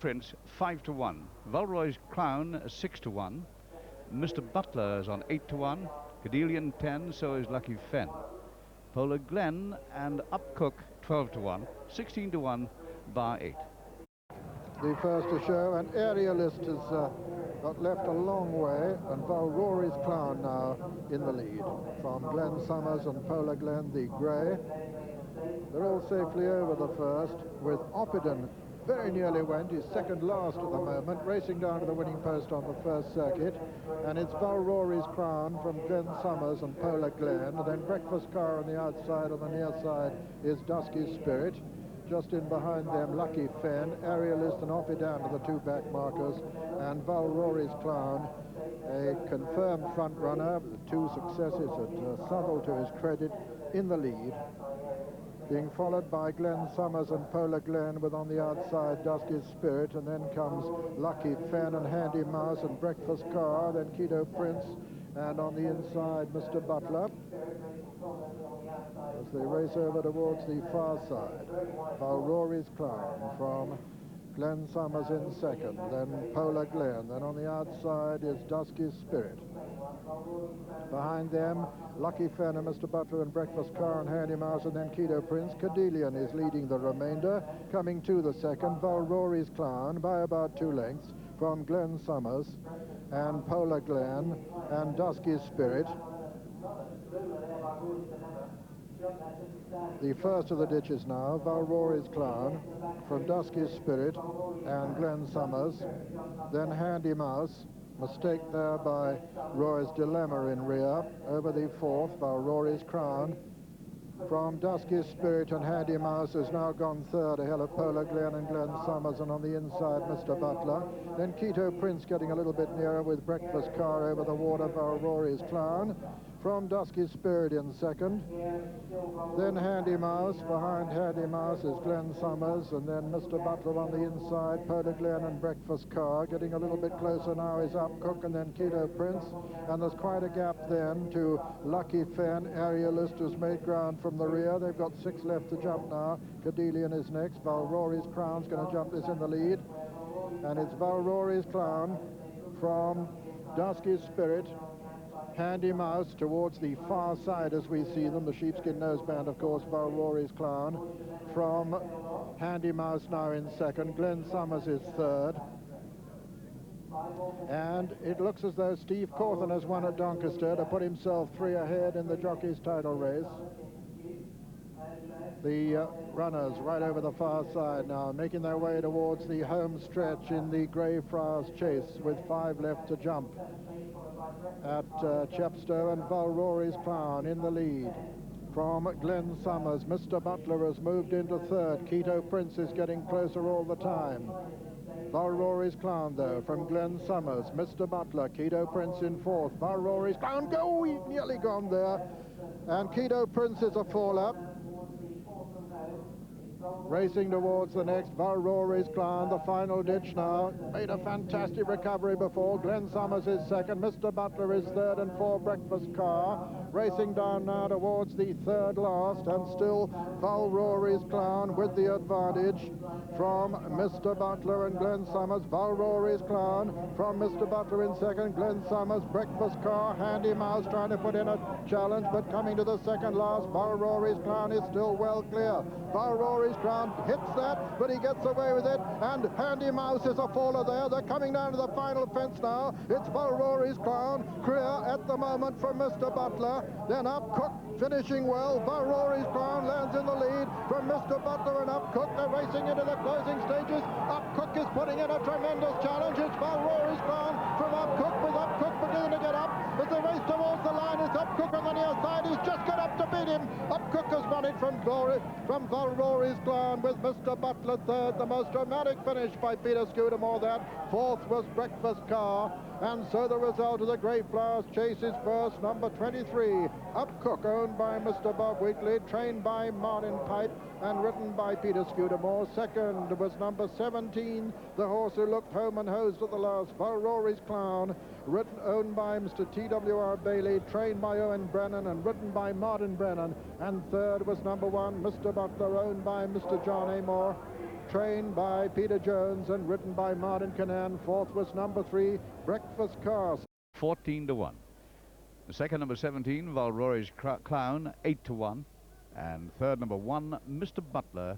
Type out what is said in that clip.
Prince 5-1. Valroy's Crown 6-1. Mr. Butler is on 8-1. Cadelian 10, so is Lucky Fen. Polar Glen and Up Cooke 12-1. 16-1, bar 8. The first to show, and Aerialist has got left a long way, and Valrory's Clown now in the lead. From Glen Summers and Polar Glen, the grey. They're all safely over the first, with Oppidon very nearly went. He's second last at the moment, racing down to the winning post on the first circuit. And it's Valrory's Crown from Glen Summers and Polar Glen. And then Breakfast Car on the outside. On the near side is Dusky Spirit. Just in behind them, Lucky Fen, Aerialist and Oppidon are the two back markers. And Valrory's Clown, a confirmed front runner, with two successes at Southwell to his credit, in the lead. Being followed by Glen Summers and Polar Glen, with on the outside Dusky Spirit, and then comes Lucky Fen and Handy Mouse and Breakfast Car, then Keto Prince, and on the inside Mr. Butler. As they race over towards the far side, Valrory's Clown from Glen Summers in second, then Polar Glen, then on the outside is Dusky Spirit. Behind them, Lucky Fen and Mr. Butler and Breakfast Car and Handy Mouse, and then Keto Prince. Cadelian is leading the remainder. Coming to the second, Valrory's Clown by about 2 lengths from Glen Summers and Polar Glen and Dusky Spirit. The first of the ditches now, Valrory's Clown from Dusky Spirit and Glen Summers, then Handy Mouse. Mistake there by Roy's Dilemma in rear. Over the fourth, Valrory's Crown from Dusky Spirit and Handy Mouse has now gone third ahead of Polar Glen and Glen Summers, and on the inside Mr. Butler. Then Keto Prince getting a little bit nearer with Breakfast Car over the water, Valrory's Clown from Dusky Spirit in second. Then Handy Mouse. Behind Handy Mouse is Glen Summers, and then Mr. Butler on the inside, Polar Glen and Breakfast Car. Getting a little bit closer now is Up Cooke and then Keto Prince, and there's quite a gap then to Lucky Fen. Aerialist has made ground from the rear. They've got 6 left to jump now. Cadelian is next. Valrory's Crown's going to jump this in the lead, and it's Valrory's Clown from Dusky Spirit, Handy Mouse towards the far side as we see them, the sheepskin noseband, of course, Valrory's Clown from Handy Mouse now in second. Glen Summers is third. And it looks as though Steve Cawthon has won at Doncaster to put himself 3 ahead in the jockey's title race. The runners right over the far side now, making their way towards the home stretch in the Greyfriars chase with 5 left to jump at Chepstow, and Valrory's Clown in the lead. From Glen Summers, Mr. Butler has moved into third. Keto Prince is getting closer all the time. Valrory's Clown, though, from Glen Summers, Mr. Butler, Keto Prince in fourth. Valrory's Clown, go! He's nearly gone there. And Keto Prince is a faller. Racing towards the next, Valrory's Clown, the final ditch now. Made a fantastic recovery before. Glen Summers is second. Mr. Butler is third, and 4 Breakfast Car. Racing down now towards the third last, and still Valrory's Clown with the advantage from Mr. Butler and Glen Summers. Valrory's Clown from Mr. Butler in second. Glen Summers, Breakfast Car, Handy Mouse trying to put in a challenge, but coming to the second last, Valrory's Clown is still well clear. Valrory's Clown hits that, but he gets away with it, and Handy Mouse is a faller there. They're coming down to the final fence now. It's Valrory's Clown, clear at the moment from Mr. Butler. Then Up Cooke finishing well. Valrory's Clown lands in the lead from Mr. Butler and Up Cooke. They're racing into the closing stages. Up Cooke is putting in a tremendous challenge. It's Valrory's Clown from Up Cooke, with Up Cooke beginning to get up. As they race towards the line, it's Up Cooke on the near side. He's just got up to beat him. Up Cooke has won it from Valrory's Clown, with Mr. Butler third. The most dramatic finish by Peter Scudamore that. Fourth was Breakfast Car. And so the result of the Greyfriars chase is first, number 23, Up Cooke, owned by Mr. Bob Wheatley, trained by Martin Pipe and ridden by Peter Scudamore. Second was number 17, the horse who looked home and hosed at the last, Valrory's Clown, owned by Mr. T.W.R. Bailey, trained by Owen Brennan and ridden by Martin Brennan. And third was number 1, Mr. Butler, owned by Mr. John Amor, trained by Peter Jones and ridden by Martin Canaan. Fourth was number 3, Breakfast Car. 14 to 1. The second, number 17, Valrory's Clown, 8 to 1. And third, number 1, Mr. Butler,